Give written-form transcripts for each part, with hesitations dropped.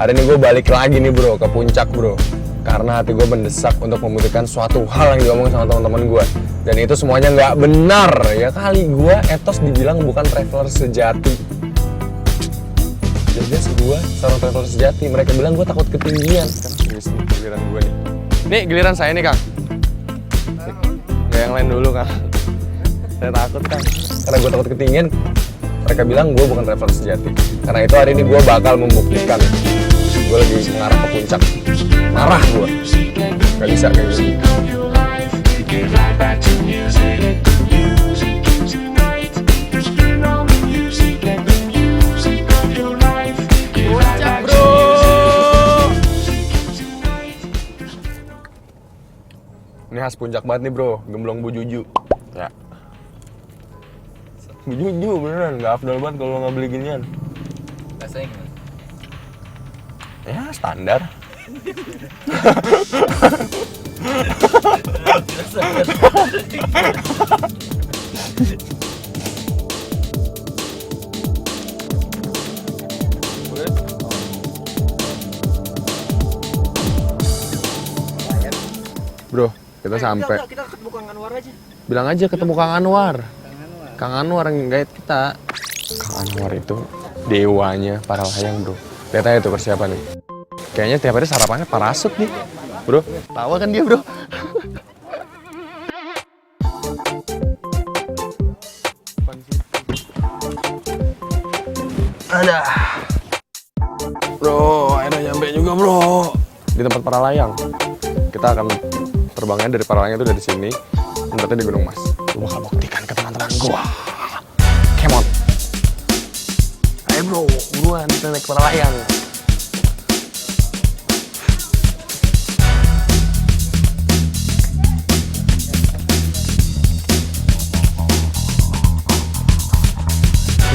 Hari ini gue balik lagi nih bro, ke puncak bro. Karena hati gue mendesak untuk membuktikan suatu hal yang diomongin sama teman-teman gue. Dan itu semuanya nggak benar. Ya kali gue etos dibilang bukan traveler sejati. Jelas gue seorang traveler sejati. Mereka bilang gue takut ketinggian. Sekarang giliran gue nih. Nih giliran saya nih Kang. Gak yang lain dulu Kang. Saya takut Kang. Karena gue takut ketinggian. Mereka bilang gue bukan traveler sejati. Karena itu hari ini gue bakal membuktikan. Gue lagi mengarah ke puncak. Marah gue. Gak bisa kayak gini. Puncak bro. Ini khas puncak banget nih bro. Gemblong Bu Juju. Ya. Bu Juju beneran. Gak afdal banget kalau nggak beli ginian. Rasanya gimana? Ya standar. Bro, kita sampai. Kita ketemu Kang Anwar aja. Bilang aja ketemu Kang Anwar. Kang Anwar yang guide kita. Kang Anwar itu dewanya para layang bro. Lihat aja tuh persiapan nih. Kayaknya tiap hari sarapannya parasut nih. Bro, tawa kan dia bro. Ada. Bro, akhirnya nyampe juga bro. Di tempat para layang. Kita akan terbangnya dari para layang itu dari sini. Mendaratnya di Gunung Mas. Lu bakal buktikan ke teman-teman gua. Come on. Ayo bro, buruan kita naik para layang.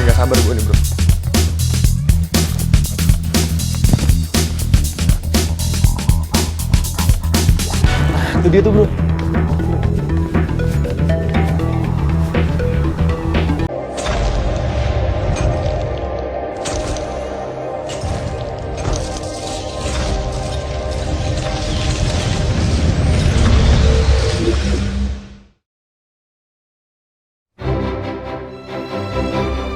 Gak sabar gue nih bro. Nah, itu dia tuh bro.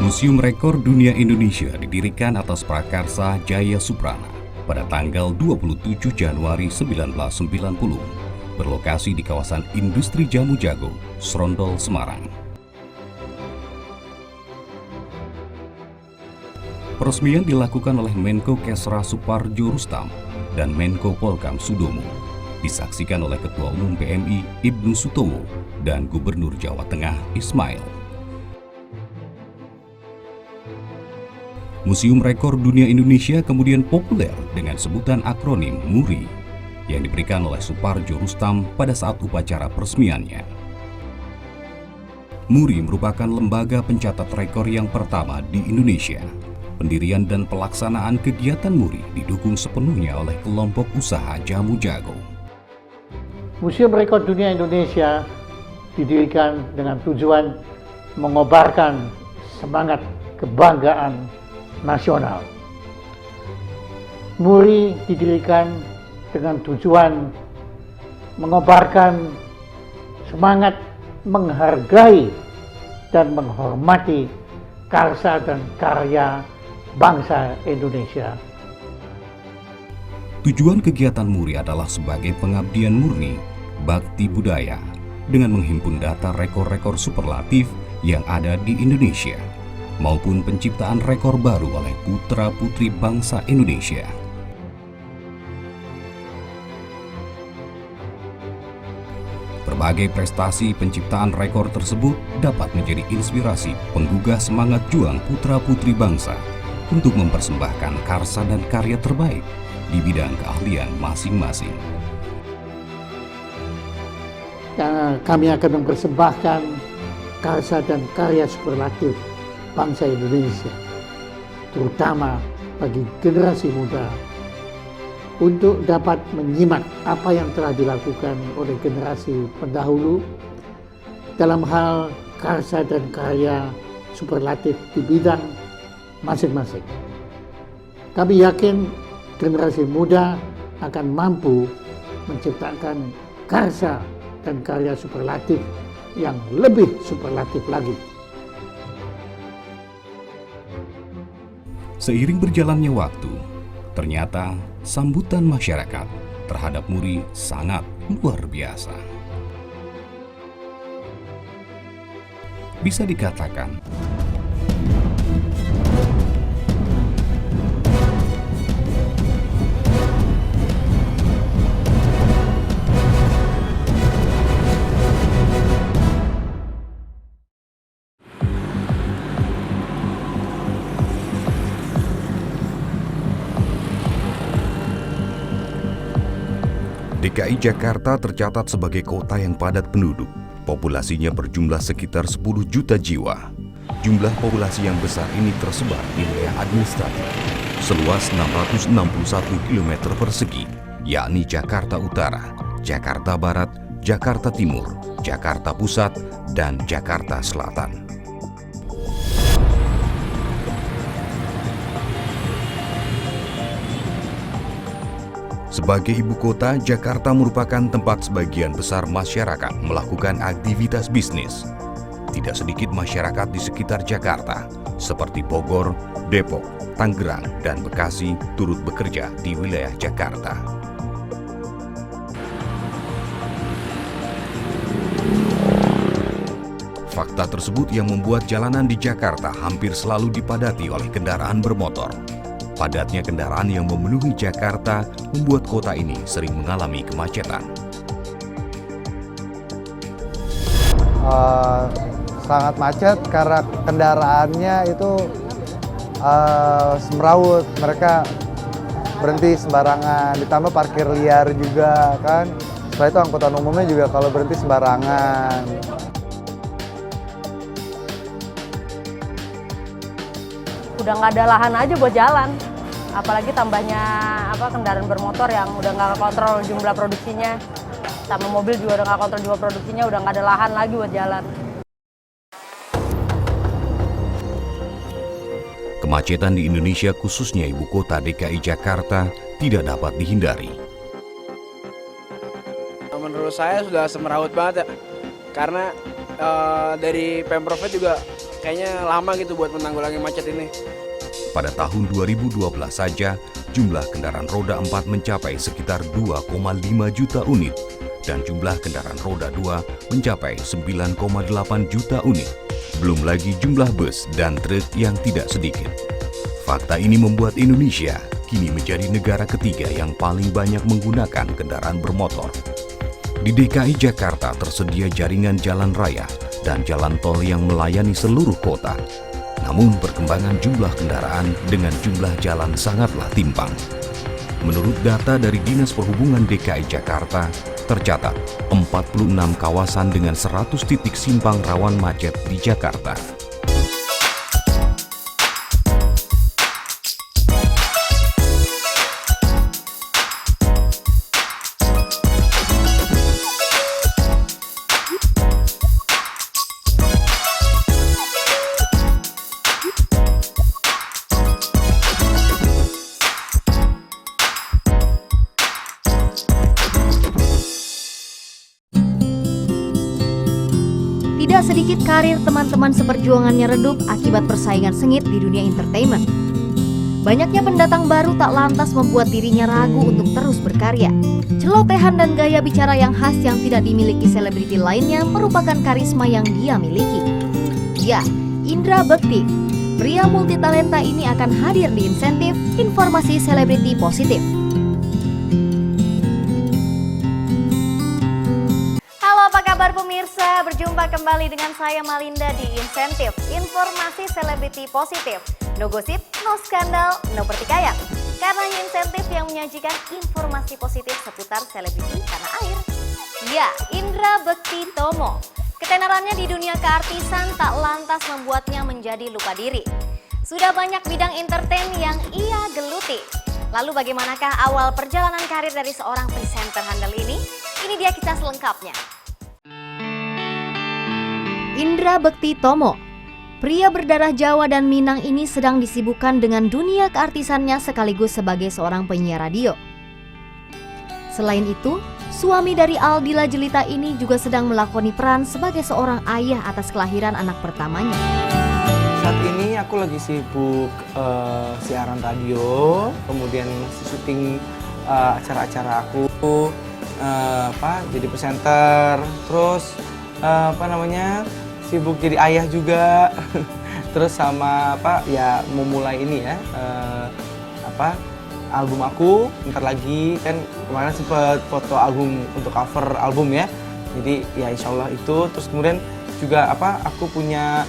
Museum Rekor Dunia Indonesia didirikan atas prakarsa Jaya Suprana pada tanggal 27 Januari 1990, berlokasi di kawasan industri Jamu Jago, Srondol, Semarang. Peresmian dilakukan oleh Menko Kesra Suparjo Rustam dan Menko Polkam Sudomo, disaksikan oleh Ketua Umum PMI Ibnu Sutomo dan Gubernur Jawa Tengah Ismail. Museum Rekor Dunia Indonesia kemudian populer dengan sebutan akronim MURI yang diberikan oleh Suparjo Rustam pada saat upacara peresmiannya. MURI merupakan lembaga pencatat rekor yang pertama di Indonesia. Pendirian dan pelaksanaan kegiatan MURI didukung sepenuhnya oleh kelompok usaha Jamu Jago. Museum Rekor Dunia Indonesia didirikan dengan tujuan mengobarkan semangat kebanggaan nasional. MURI didirikan dengan tujuan mengobarkan semangat menghargai dan menghormati karsa dan karya bangsa Indonesia. Tujuan kegiatan MURI adalah sebagai pengabdian murni bakti budaya dengan menghimpun data rekor-rekor superlatif yang ada di Indonesia maupun penciptaan rekor baru oleh putra-putri bangsa Indonesia. Berbagai prestasi penciptaan rekor tersebut dapat menjadi inspirasi penggugah semangat juang putra-putri bangsa untuk mempersembahkan karsa dan karya terbaik di bidang keahlian masing-masing. Kami akan mempersembahkan karsa dan karya superlatif bangsa Indonesia, terutama bagi generasi muda, untuk dapat menyimak apa yang telah dilakukan oleh generasi pendahulu dalam hal karsa dan karya superlatif di bidang masing-masing. Kami yakin generasi muda akan mampu menciptakan karsa dan karya superlatif yang lebih superlatif lagi. Seiring berjalannya waktu, ternyata sambutan masyarakat terhadap Muri sangat luar biasa. Bisa dikatakan, DKI Jakarta tercatat sebagai kota yang padat penduduk. Populasinya berjumlah sekitar 10 juta jiwa. Jumlah populasi yang besar ini tersebar di wilayah administratif seluas 661 km persegi, yakni Jakarta Utara, Jakarta Barat, Jakarta Timur, Jakarta Pusat, dan Jakarta Selatan. Sebagai ibu kota, Jakarta merupakan tempat sebagian besar masyarakat melakukan aktivitas bisnis. Tidak sedikit masyarakat di sekitar Jakarta, seperti Bogor, Depok, Tangerang, dan Bekasi turut bekerja di wilayah Jakarta. Fakta tersebut yang membuat jalanan di Jakarta hampir selalu dipadati oleh kendaraan bermotor. Padatnya kendaraan yang memenuhi Jakarta membuat kota ini sering mengalami kemacetan. Sangat macet karena kendaraannya itu semrawut, mereka berhenti sembarangan, ditambah parkir liar juga kan. Setelah itu angkutan umumnya juga kalau berhenti sembarangan. Udah nggak ada lahan aja buat jalan. Apalagi tambahnya kendaraan bermotor yang udah nggak kontrol jumlah produksinya, sama mobil juga udah nggak kontrol jumlah produksinya, udah nggak ada lahan lagi buat jalan. Kemacetan di Indonesia, khususnya ibu kota DKI Jakarta, tidak dapat dihindari. Menurut saya sudah semeraut banget ya, karena dari Pemprovnya juga kayaknya lama gitu buat menanggulangi macet ini. Pada tahun 2012 saja, jumlah kendaraan roda 4 mencapai sekitar 2,5 juta unit dan jumlah kendaraan roda 2 mencapai 9,8 juta unit. Belum lagi jumlah bus dan truk yang tidak sedikit. Fakta ini membuat Indonesia kini menjadi negara ketiga yang paling banyak menggunakan kendaraan bermotor. Di DKI Jakarta tersedia jaringan jalan raya dan jalan tol yang melayani seluruh kota. Namun perkembangan jumlah kendaraan dengan jumlah jalan sangatlah timpang. Menurut data dari Dinas Perhubungan DKI Jakarta, tercatat 46 kawasan dengan 100 titik simpang rawan macet di Jakarta. Tidak sedikit karir teman-teman seperjuangannya redup akibat persaingan sengit di dunia entertainment. Banyaknya pendatang baru tak lantas membuat dirinya ragu untuk terus berkarya. Celotehan dan gaya bicara yang khas yang tidak dimiliki selebriti lainnya merupakan karisma yang dia miliki. Ya, Indra Bekti, pria multitalenta ini akan hadir di insentif Informasi Selebriti Positif. Halo, apa kabar pemirsa? Berjumpa kembali dengan saya Malinda di Insentif Informasi Selebriti Positif. No gosip, no skandal, no pertikaian. Karena insentif yang menyajikan informasi positif seputar selebriti tanah air. Ya, Indra Bekti Tomo. Ketenarannya di dunia keartisan tak lantas membuatnya menjadi lupa diri. Sudah banyak bidang entertain yang ia geluti. Lalu bagaimanakah awal perjalanan karir dari seorang presenter handal ini? Ini dia kisah selengkapnya. Indra Bekti Tomo. Pria berdarah Jawa dan Minang ini sedang disibukkan dengan dunia keartisannya sekaligus sebagai seorang penyiar radio. Selain itu, suami dari Aldila Jelita ini juga sedang melakoni peran sebagai seorang ayah atas kelahiran anak pertamanya. Saat ini aku lagi sibuk siaran radio, kemudian masih syuting acara-acara aku, jadi presenter, terus sibuk jadi ayah juga, terus sama memulai ini ya, album aku ntar lagi, kan kemarin sempet foto album untuk cover album ya, jadi ya insya Allah itu. Terus kemudian juga aku punya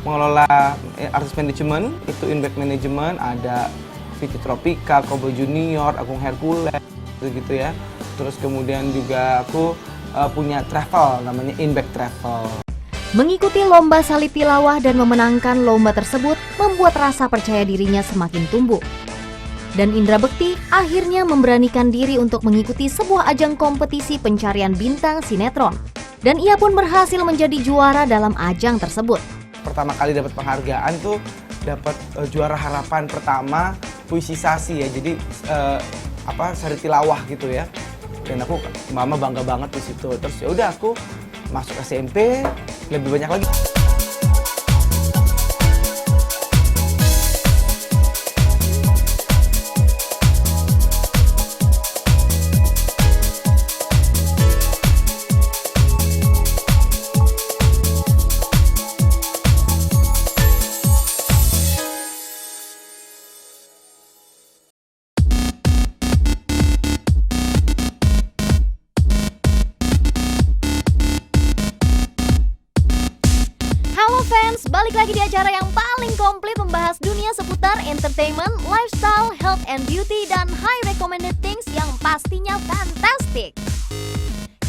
mengelola artis manajemen, itu Impact Management, ada Vicky Tropika, Kobo Junior, Agung Hercules gitu ya. Terus kemudian juga aku punya travel, namanya Impact Travel. Mengikuti lomba salib tilawah dan memenangkan lomba tersebut membuat rasa percaya dirinya semakin tumbuh. Dan Indra Bekti akhirnya memberanikan diri untuk mengikuti sebuah ajang kompetisi pencarian bintang sinetron. Dan ia pun berhasil menjadi juara dalam ajang tersebut. Pertama kali dapat penghargaan tuh dapat juara harapan pertama puisisasi ya, jadi sari tilawah gitu ya. Dan aku mama bangga banget di situ. Terus ya udah aku masuk SMP, lebih banyak lagi. Balik lagi di acara yang paling komplit membahas dunia seputar entertainment, lifestyle, health and beauty, dan high recommended things yang pastinya fantastic.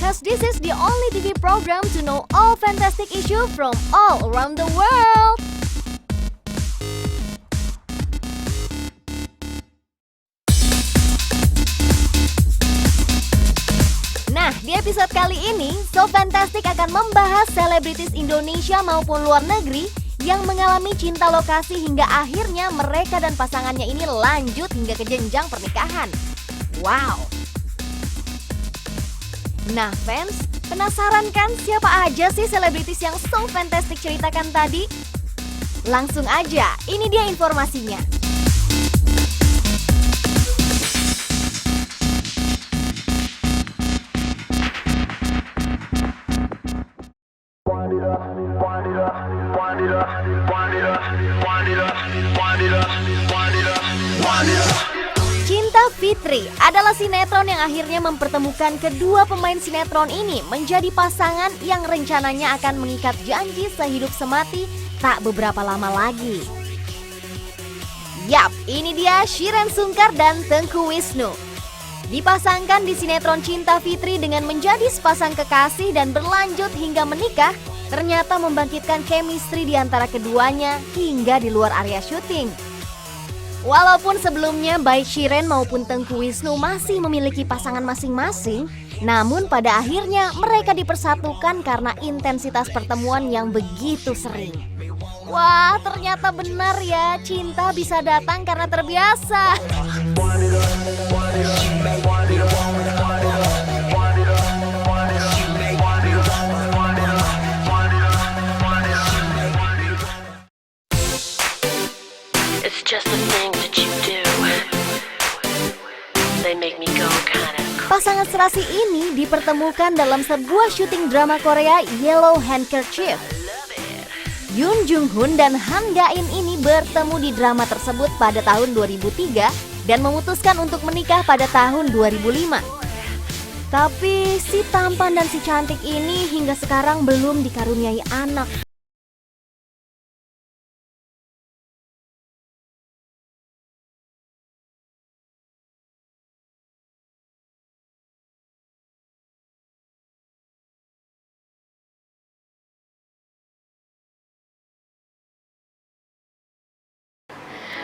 Cause this is the only TV program to know all fantastic issue from all around the world. Nah, di episode kali ini, So Fantastic akan membahas selebritis Indonesia maupun luar negeri yang mengalami cinta lokasi hingga akhirnya mereka dan pasangannya ini lanjut hingga ke jenjang pernikahan. Wow! Nah fans, penasaran kan siapa aja sih selebritis yang So Fantastic ceritakan tadi? Langsung aja, ini dia informasinya. Cinta Fitri adalah sinetron yang akhirnya mempertemukan kedua pemain sinetron ini menjadi pasangan yang rencananya akan mengikat janji sehidup semati tak beberapa lama lagi. Yap, ini dia Shireen Sungkar dan Tengku Wisnu. Dipasangkan di sinetron Cinta Fitri dengan menjadi sepasang kekasih dan berlanjut hingga menikah, ternyata membangkitkan chemistry di antara keduanya hingga di luar area syuting. Walaupun sebelumnya baik Shireen maupun Tengku Wisnu masih memiliki pasangan masing-masing, namun pada akhirnya mereka dipersatukan karena intensitas pertemuan yang begitu sering. Wah, ternyata benar ya, cinta bisa datang karena terbiasa. It's just a thing that you do. They make me go kinda. Pasangan serasi ini dipertemukan dalam sebuah syuting drama Korea Yellow Handkerchief. Yoon Jung Hoon dan Han Ga In ini bertemu di drama tersebut pada tahun 2003 dan memutuskan untuk menikah pada tahun 2005. Tapi si tampan dan si cantik ini hingga sekarang belum dikaruniai anak.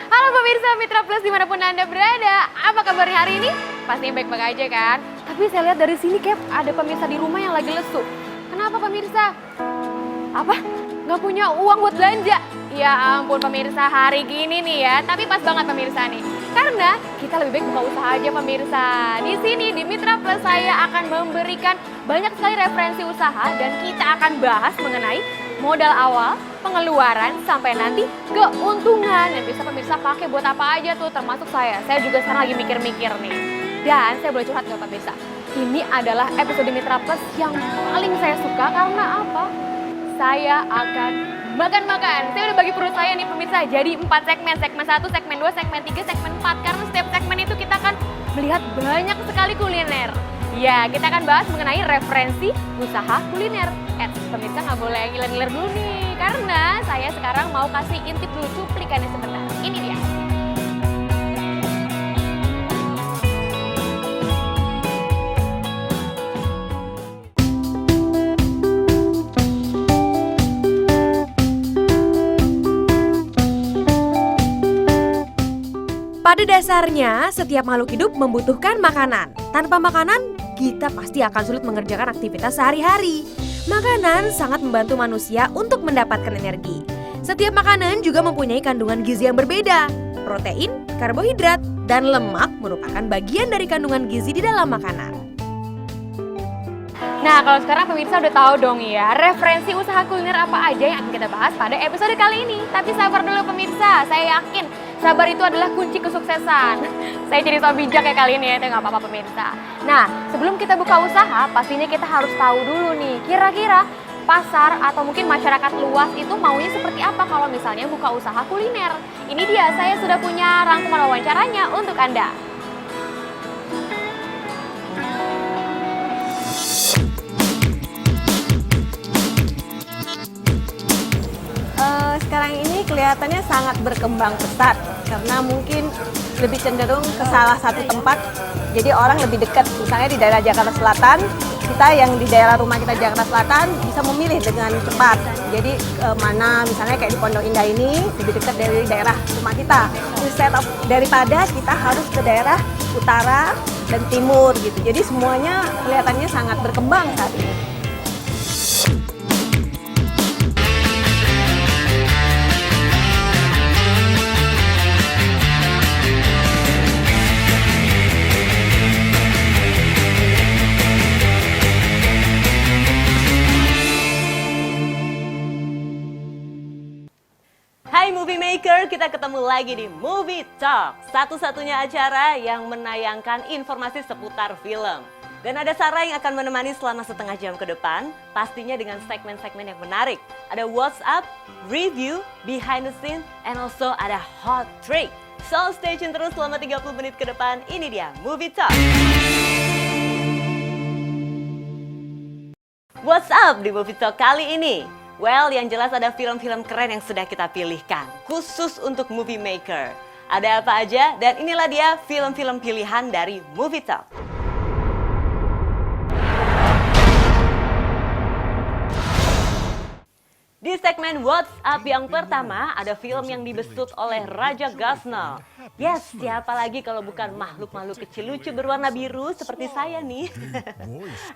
Halo pemirsa Mitra Plus dimanapun Anda berada, apa kabarnya hari ini? Pastinya baik-baik aja kan? Tapi saya lihat dari sini Cap, ada pemirsa di rumah yang lagi lesu. Kenapa pemirsa? Apa? nggak punya uang buat belanja. Ya ampun pemirsa, hari gini nih ya, tapi pas banget pemirsa nih. Karena kita lebih baik buka usaha aja pemirsa. Di sini di Mitra Plus saya akan memberikan banyak sekali referensi usaha dan kita akan bahas mengenai modal awal, pengeluaran, sampai nanti keuntungan yang bisa pemirsa pakai buat apa aja tuh, termasuk saya. Saya juga sekarang lagi mikir-mikir nih. Dan saya boleh curhat nggak pemirsa? Ini adalah episode Mitra Plus yang paling saya suka karena apa? Saya akan makan-makan. Saya udah bagi perut saya nih pemirsa jadi 4 segmen. Segmen 1, segmen 2, segmen 3, segmen 4. Karena setiap segmen itu kita akan melihat banyak sekali kuliner. Ya, kita akan bahas mengenai referensi usaha kuliner. Pemirsa nggak boleh ngiler-ngiler dulu nih. Karena saya sekarang mau kasih intip dulu cuplikannya sebentar. Ini dia. Pada dasarnya, setiap makhluk hidup membutuhkan makanan. Tanpa makanan, kita pasti akan sulit mengerjakan aktivitas sehari-hari. Makanan sangat membantu manusia untuk mendapatkan energi. Setiap makanan juga mempunyai kandungan gizi yang berbeda. Protein, karbohidrat, dan lemak merupakan bagian dari kandungan gizi di dalam makanan. Nah, kalau sekarang pemirsa udah tahu dong ya, referensi usaha kuliner apa aja yang akan kita bahas pada episode kali ini. Tapi sabar dulu pemirsa, saya yakin sabar itu adalah kunci kesuksesan. Saya jadi so bijak ya kali ini ya, itu nggak apa-apa pemirsa. Nah, sebelum kita buka usaha, pastinya kita harus tahu dulu nih, kira-kira pasar atau mungkin masyarakat luas itu maunya seperti apa kalau misalnya buka usaha kuliner. Ini dia, saya sudah punya rangkuman wawancaranya untuk Anda. Sekarang ini kelihatannya sangat berkembang pesat karena mungkin lebih cenderung ke salah satu tempat, jadi orang lebih dekat. Misalnya di daerah Jakarta Selatan, kita yang di daerah rumah kita Jakarta Selatan bisa memilih dengan cepat. Jadi mana misalnya kayak di Pondok Indah ini lebih dekat dari daerah rumah kita. Instead of daripada kita harus ke daerah utara dan timur gitu. Jadi semuanya kelihatannya sangat berkembang saat ini. Hai Movie Maker, kita ketemu lagi di Movie Talk, satu-satunya acara yang menayangkan informasi seputar film. Dan ada Sarah yang akan menemani selama setengah jam ke depan, pastinya dengan segmen-segmen yang menarik. Ada What's Up, Review, Behind the Scene, and also ada Hot Trick. So stay tune terus selama 30 menit ke depan, ini dia Movie Talk. What's Up di Movie Talk kali ini? Well, yang jelas ada film-film keren yang sudah kita pilihkan, khusus untuk Movie Maker. Ada apa aja? Dan inilah dia film-film pilihan dari Movie Talk. Di segmen What's Up yang pertama, ada film yang dibesut oleh Raja Gosnell. Yes, siapa lagi kalau bukan makhluk-makhluk kecil lucu berwarna biru seperti saya nih.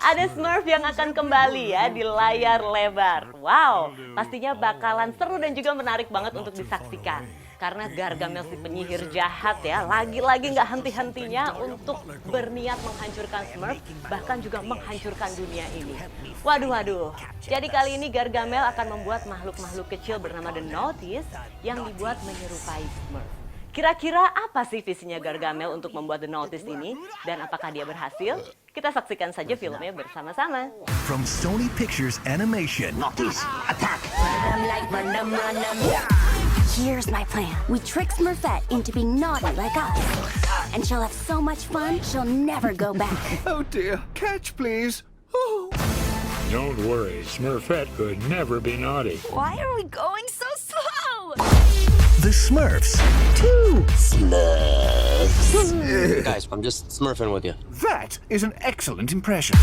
Ada Smurf yang akan kembali ya di layar lebar. Wow, pastinya bakalan seru dan juga menarik banget untuk disaksikan. Karena Gargamel si penyihir jahat ya, lagi-lagi nggak henti-hentinya untuk berniat menghancurkan Smurf, bahkan juga menghancurkan dunia ini. Waduh. Jadi kali ini Gargamel akan membuat makhluk-makhluk kecil bernama The Naughties yang dibuat menyerupai Smurf. Kira-kira apa sih visinya Gargamel untuk membuat The Naughties ini? Dan apakah dia berhasil? Kita saksikan saja filmnya bersama-sama. From Sony Pictures Animation. Naughties, attack! Here's my plan. We trick Smurfette into being naughty like us. And she'll have so much fun, she'll never go back. Oh dear, catch please. Don't worry, Smurfette could never be naughty. Why are we going so slow? The Smurfs. Two Smurfs. Guys, I'm just smurfing with you. That is an excellent impression.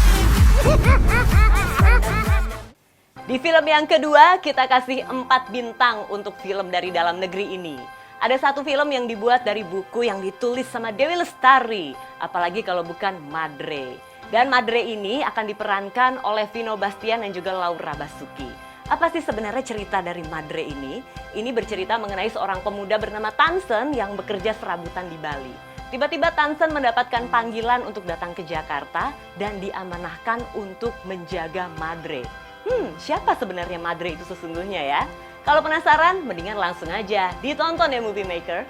Di film yang kedua, kita kasih 4 bintang untuk film dari dalam negeri ini. Ada satu film yang dibuat dari buku yang ditulis sama Dewi Lestari, apalagi kalau bukan Madre. Dan Madre ini akan diperankan oleh Vino Bastian dan juga Laura Basuki. Apa sih sebenarnya cerita dari Madre ini? Ini bercerita mengenai seorang pemuda bernama Tansen yang bekerja serabutan di Bali. Tiba-tiba Tansen mendapatkan panggilan untuk datang ke Jakarta dan diamanahkan untuk menjaga Madre. Siapa sebenarnya Madre itu sesungguhnya ya? Kalau penasaran, mendingan langsung aja ditonton ya Movie Maker.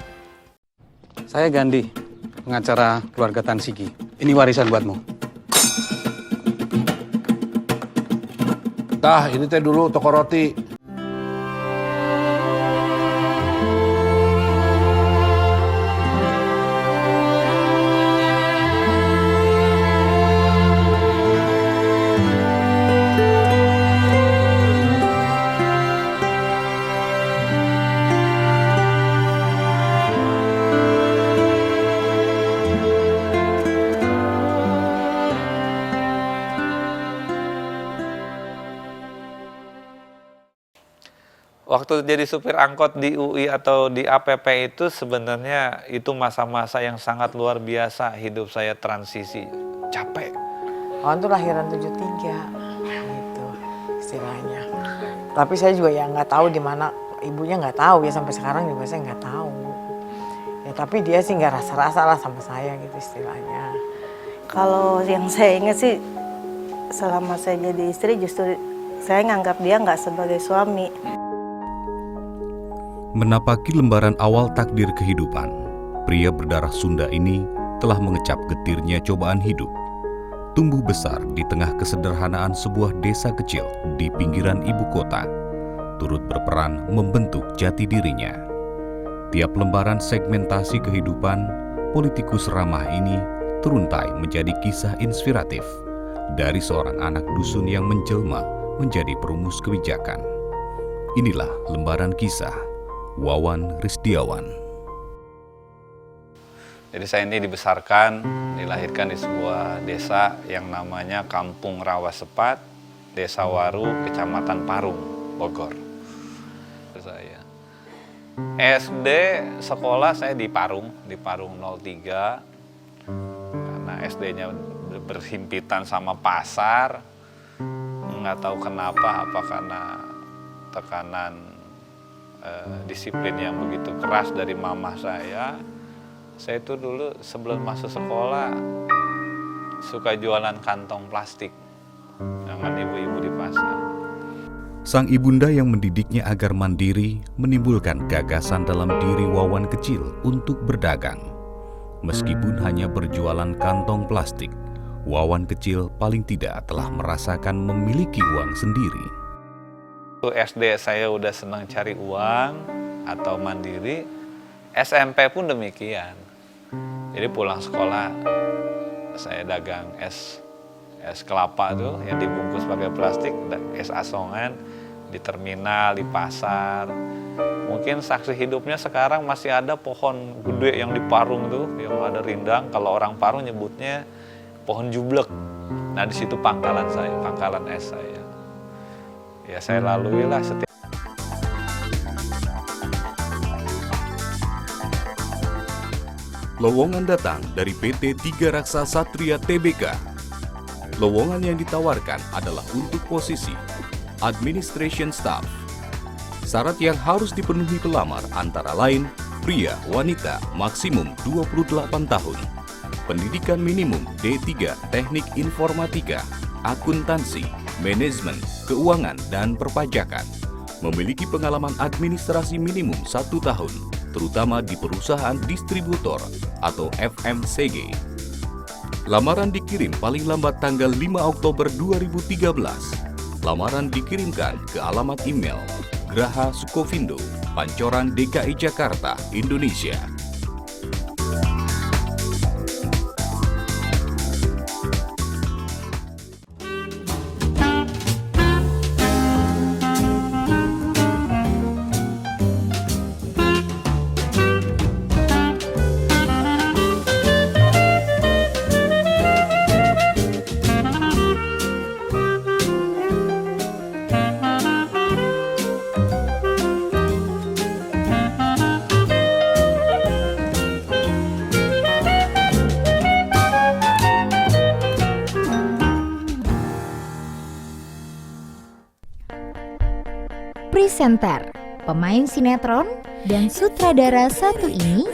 Saya Gandhi, pengacara keluarga Tan Sigi. Ini warisan buatmu. Tah, ini teh dulu toko roti. Waktu jadi supir angkot di UI atau di APP itu sebenarnya itu masa-masa yang sangat luar biasa. Hidup saya transisi, capek. Awan tuh lahiran 73 gitu istilahnya. Tapi saya juga ya nggak tahu di mana ibunya, nggak tahu ya, sampai sekarang juga saya nggak tahu. Ya tapi dia sih nggak rasa-rasa lah sama saya gitu istilahnya. Kalau yang saya ingat sih selama saya jadi istri justru saya nganggap dia nggak sebagai suami. Menapaki lembaran awal takdir kehidupan, pria berdarah Sunda ini telah mengecap getirnya cobaan hidup. Tumbuh besar di tengah kesederhanaan sebuah desa kecil di pinggiran ibu kota, turut berperan membentuk jati dirinya. Tiap lembaran segmentasi kehidupan, politikus ramah ini teruntai menjadi kisah inspiratif dari seorang anak dusun yang menjelma menjadi perumus kebijakan. Inilah lembaran kisah Wawan Rizdiawan. Jadi saya ini dibesarkan, dilahirkan di sebuah desa yang namanya Kampung Rawasepat, Desa Waru, Kecamatan Parung, Bogor. Saya SD sekolah saya di Parung 03, karena SD-nya berhimpitan sama pasar. Nggak tahu kenapa, apa karena tekanan disiplin yang begitu keras dari mama saya itu dulu sebelum masuk sekolah suka jualan kantong plastik dengan ibu-ibu di pasar. Sang ibunda yang mendidiknya agar mandiri menimbulkan gagasan dalam diri Wawan kecil untuk berdagang. Meskipun hanya berjualan kantong plastik, Wawan kecil paling tidak telah merasakan memiliki uang sendiri. SD saya udah senang cari uang atau mandiri, SMP pun demikian. Jadi pulang sekolah saya dagang es kelapa tuh yang dibungkus pakai plastik, es asongan di terminal, di pasar. Mungkin saksi hidupnya sekarang masih ada pohon gede yang di Parung tuh, yang ada rindang. Kalau orang Parung nyebutnya pohon jublek. Nah di situ pangkalan saya, pangkalan es saya. Ya saya lalui lah setiap. Lowongan datang dari PT Tiga Raksa Satria Tbk. Lowongan yang ditawarkan adalah untuk posisi Administration Staff. Syarat yang harus dipenuhi pelamar antara lain pria, wanita, maksimum 28 tahun. Pendidikan minimum D3 Teknik Informatika, Akuntansi, Manajemen, Keuangan, dan Perpajakan. Memiliki pengalaman administrasi minimum 1 tahun, terutama di perusahaan distributor atau FMCG. Lamaran dikirim paling lambat tanggal 5 Oktober 2013. Lamaran dikirimkan ke alamat email Graha Sukovindo, Pancoran DKI Jakarta, Indonesia. presenter, pemain sinetron, dan sutradara satu ini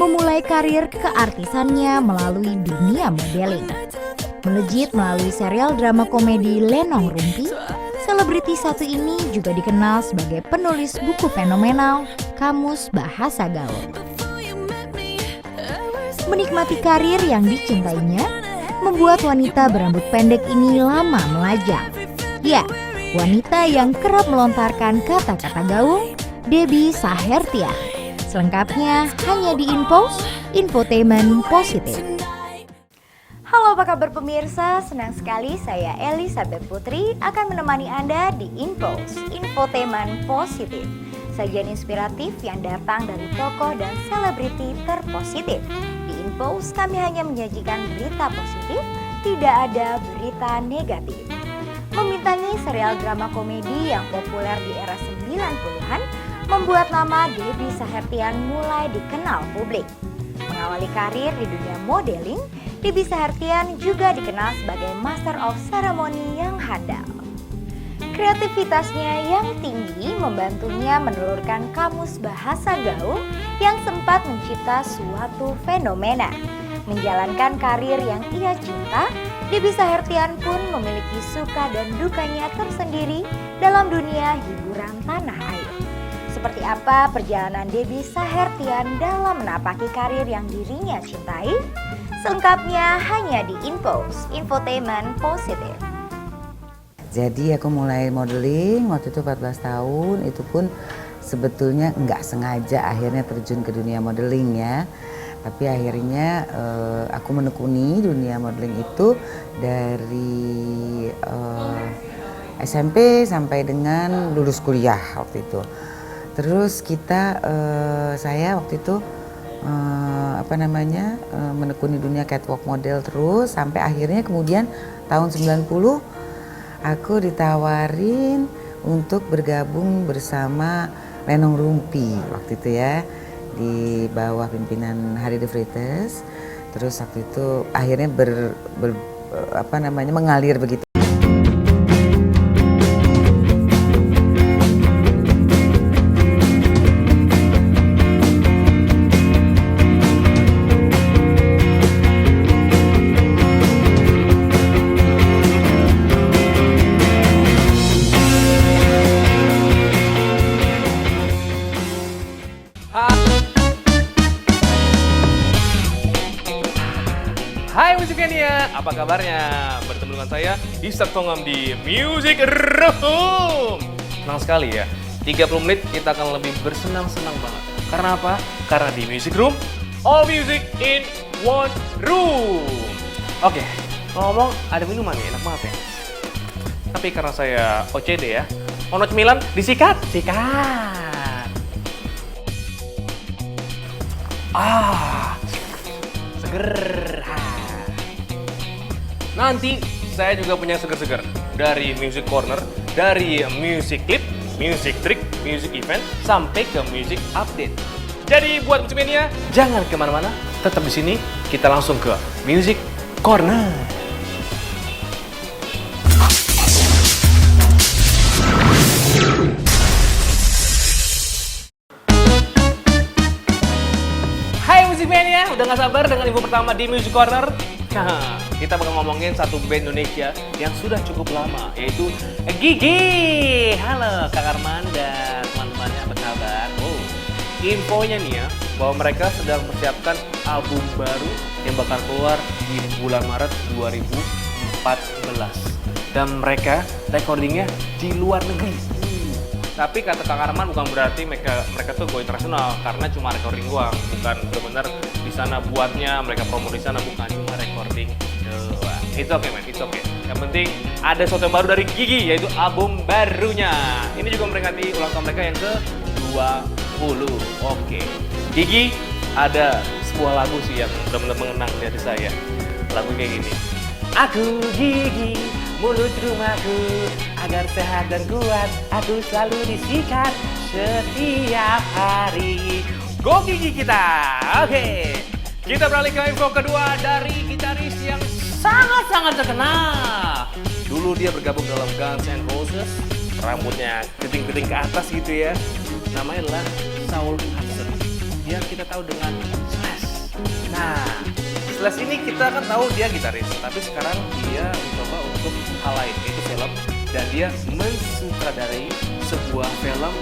memulai karir keartisannya melalui dunia modeling. Melejit melalui serial drama komedi Lenong Rumpi, selebriti satu ini juga dikenal sebagai penulis buku fenomenal Kamus Bahasa Gaul. Menikmati karir yang dicintainya, membuat wanita berambut pendek ini lama melajang. Ya, wanita yang kerap melontarkan kata-kata gaul, Debbie Sahertian. Selengkapnya hanya di InPost, infotainment positif. Halo apa kabar pemirsa, senang sekali saya Elizabeth Putri akan menemani Anda di InPost, infotainment positif. Sajian inspiratif yang datang dari tokoh dan selebriti terpositif. Di InPost kami hanya menyajikan berita positif, tidak ada berita negatif. Membintangi serial drama komedi yang populer di era 90-an, membuat nama Debbie Sahertian mulai dikenal publik. Mengawali karir di dunia modeling, Debbie Sahertian juga dikenal sebagai Master of Ceremony yang handal. Kreativitasnya yang tinggi membantunya menelurkan kamus bahasa gaul yang sempat mencipta suatu fenomena. Menjalankan karir yang ia cinta, Debbie Sahertian pun memiliki suka dan dukanya tersendiri dalam dunia hiburan tanah air. Seperti apa perjalanan Debbie Sahertian dalam menapaki karir yang dirinya cintai? Selengkapnya hanya di InPost, infotainment positif. Jadi aku mulai modeling waktu itu 14 tahun, itu pun sebetulnya nggak sengaja akhirnya terjun ke dunia modeling ya. Tapi akhirnya aku menekuni dunia modeling itu dari SMP sampai dengan lulus kuliah waktu itu. Terus saya waktu itu menekuni dunia catwalk model terus sampai akhirnya kemudian tahun 90 aku ditawarin untuk bergabung bersama Lenong Rumpi waktu itu ya, di bawah pimpinan Harry de Vries. Terus waktu itu akhirnya mengalir begitu. Hai Musikmania, apa kabarnya? Bertemu dengan saya Ishak Tongam di Music Room. Senang sekali ya, 30 menit kita akan lebih bersenang-senang banget. Karena apa? Karena di Music Room, all music in one room. Oke, ngomong ada minuman nih, enak banget ya. Tapi karena saya OCD ya, ono cemilan disikat. Seger. Nanti saya juga punya seger-seger dari Music Corner, dari Music Clip, Music Trick, Music Event, sampai ke Music Update. Jadi buat Musikmania, jangan kemana-mana, tetap di sini. Kita langsung ke Music Corner. Hai Musikmania, udah gak sabar dengan info pertama di Music Corner? Nah, kita bakal ngomongin satu band Indonesia yang sudah cukup lama, yaitu Gigi. Halo Kak Arman dan teman-temannya, apa kabar? Oh, infonya nih ya, bahwa mereka sedang mempersiapkan album baru yang bakal keluar di bulan Maret 2014. Dan mereka recordingnya di luar negeri. Tapi kata Kang Arman bukan berarti mereka tuh go internasional, karena cuma recording doang, bukan benar-benar di sana buatnya, mereka promo di sana, bukan cuma recording doang. Itu oke men, itu oke. Yang penting ada sesuatu yang baru dari Gigi, yaitu album barunya. Ini juga memperingati ulang tahun mereka yang ke-20. Oke. Gigi ada sebuah lagu sih yang benar-benar mengenang di hati saya. Lagu kayak gini. Aku Gigi, mulut rumahku, agar sehat dan kuat, aku selalu disikat setiap hari. Go Gigi kita! Oke, kita beralih ke info kedua dari gitaris yang sangat-sangat terkenal. Dulu dia bergabung dalam Guns N' Roses, rambutnya keriting-keriting ke atas gitu ya. Namanya adalah Saul Hudson yang kita tahu dengan Slash. Nah, Slash ini kita kan tahu dia gitaris, tapi sekarang dia mencoba untuk hal lain, yaitu film, dan dia mensutradarai sebuah film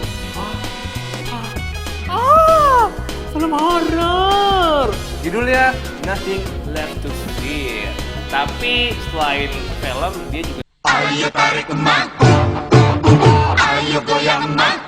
film horor. Judulnya Nothing Left to Fear. Tapi selain film, dia juga ayo tarik emak, ayo goyang emak.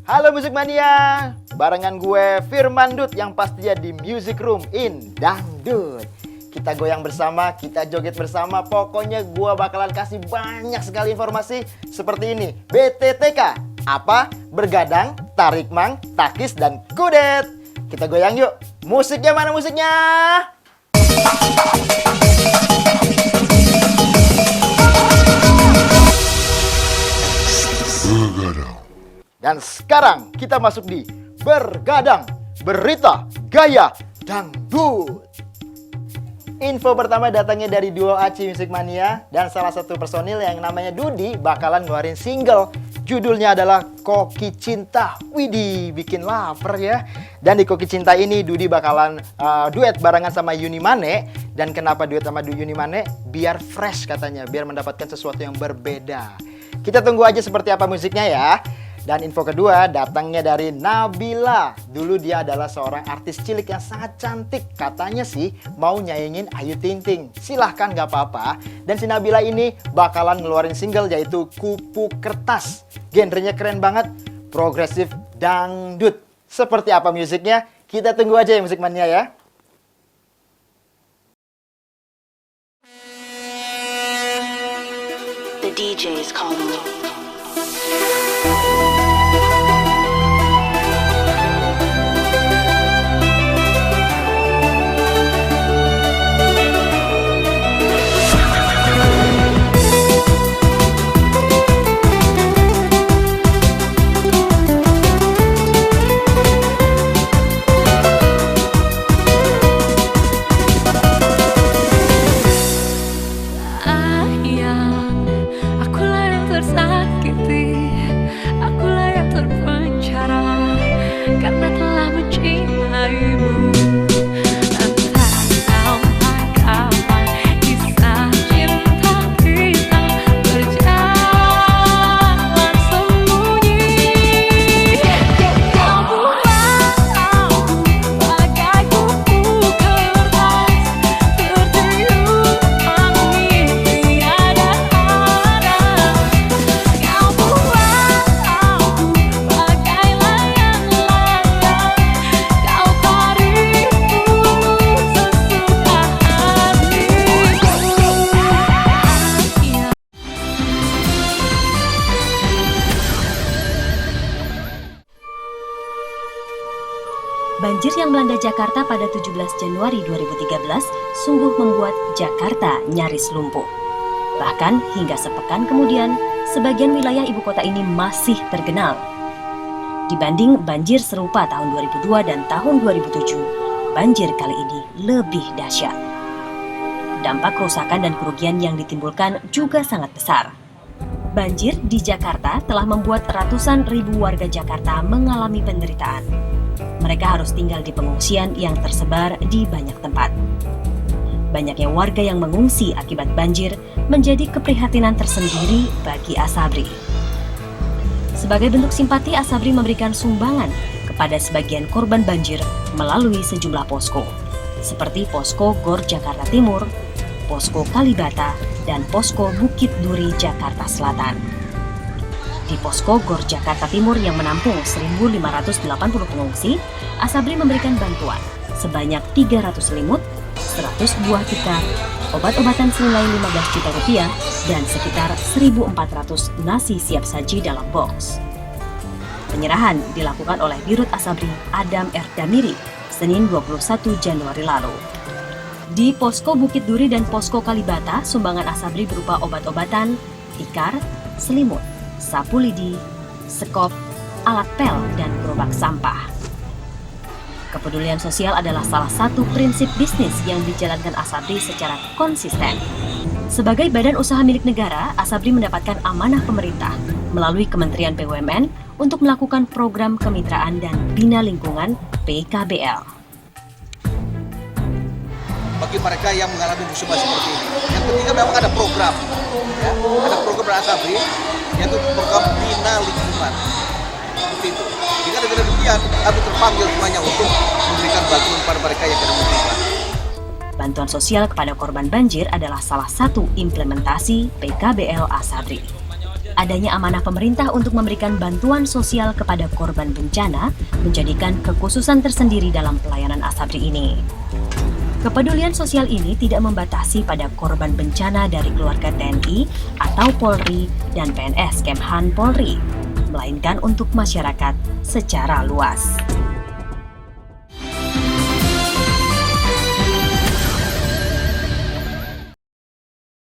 Halo Musik Mania, barengan gue Firman Dut yang pastinya di Music Room in Dangdut. Kita goyang bersama, kita joget bersama, pokoknya gue bakalan kasih banyak sekali informasi seperti ini. BTTK, apa? Bergadang, tarik mang, takis, dan kudet. Kita goyang yuk, musiknya mana musiknya? Dan sekarang kita masuk di Bergadang, Berita Gaya Dangdut. Info pertama datangnya dari duo Aci Musik Mania dan salah satu personil yang namanya Dudi bakalan ngeluarin single. Judulnya adalah Koki Cinta. Widih, bikin lapar ya. Dan di Koki Cinta ini Dudi bakalan duet barengan sama Yuni Mane. Dan kenapa duet sama Yuni Mane? Biar fresh katanya, biar mendapatkan sesuatu yang berbeda. Kita tunggu aja seperti apa musiknya ya. Dan info kedua datangnya dari Nabila. Dulu dia adalah seorang artis cilik yang sangat cantik. Katanya sih mau nyaingin Ayu Ting Ting. Silahkan gak apa-apa. Dan si Nabila ini bakalan ngeluarin single yaitu Kupu Kertas. Genrenya keren banget. Progresif dangdut. Seperti apa musiknya? Kita tunggu aja ya Musik Mania ya. The DJ's calling. Banjir yang melanda Jakarta pada 17 Januari 2013 sungguh membuat Jakarta nyaris lumpuh. Bahkan hingga sepekan kemudian, sebagian wilayah ibu kota ini masih tergenang. Dibanding banjir serupa tahun 2002 dan tahun 2007, banjir kali ini lebih dahsyat. Dampak kerusakan dan kerugian yang ditimbulkan juga sangat besar. Banjir di Jakarta telah membuat ratusan ribu warga Jakarta mengalami penderitaan. Mereka harus tinggal di pengungsian yang tersebar di banyak tempat. Banyaknya warga yang mengungsi akibat banjir menjadi keprihatinan tersendiri bagi Asabri. Sebagai bentuk simpati, Asabri memberikan sumbangan kepada sebagian korban banjir melalui sejumlah posko, seperti Posko Gor Jakarta Timur, Posko Kalibata, dan Posko Bukit Duri Jakarta Selatan. Di Posko Gor Jakarta Timur yang menampung 1.580 pengungsi, Asabri memberikan bantuan sebanyak 300 selimut, 100 buah tikar, obat-obatan senilai 15 juta rupiah, dan sekitar 1.400 nasi siap saji dalam box. Penyerahan dilakukan oleh Dirut Asabri Adam R. Damiri, Senin 21 Januari lalu. Di Posko Bukit Duri dan Posko Kalibata, sumbangan Asabri berupa obat-obatan, tikar, selimut, sapu lidi, sekop, alat pel, dan gerobak sampah. Kepedulian sosial adalah salah satu prinsip bisnis yang dijalankan Asabri secara konsisten. Sebagai badan usaha milik negara, Asabri mendapatkan amanah pemerintah melalui Kementerian BUMN untuk melakukan program kemitraan dan bina lingkungan PKBL. Bagi mereka yang mengalami musibah seperti ini, yang ketiga memang ada program, ya, ada program dari Asabri, yaitu program bina lingkungan. Seperti itu. Jika dengan demikian, kami terpanggil semuanya untuk memberikan bantuan kepada mereka yang kena musibah. Bantuan sosial kepada korban banjir adalah salah satu implementasi PKBL Asabri. Adanya amanah pemerintah untuk memberikan bantuan sosial kepada korban bencana menjadikan kekhususan tersendiri dalam pelayanan Asabri ini. Kepedulian sosial ini tidak membatasi pada korban bencana dari keluarga TNI atau Polri dan PNS Kemhan Polri, melainkan untuk masyarakat secara luas.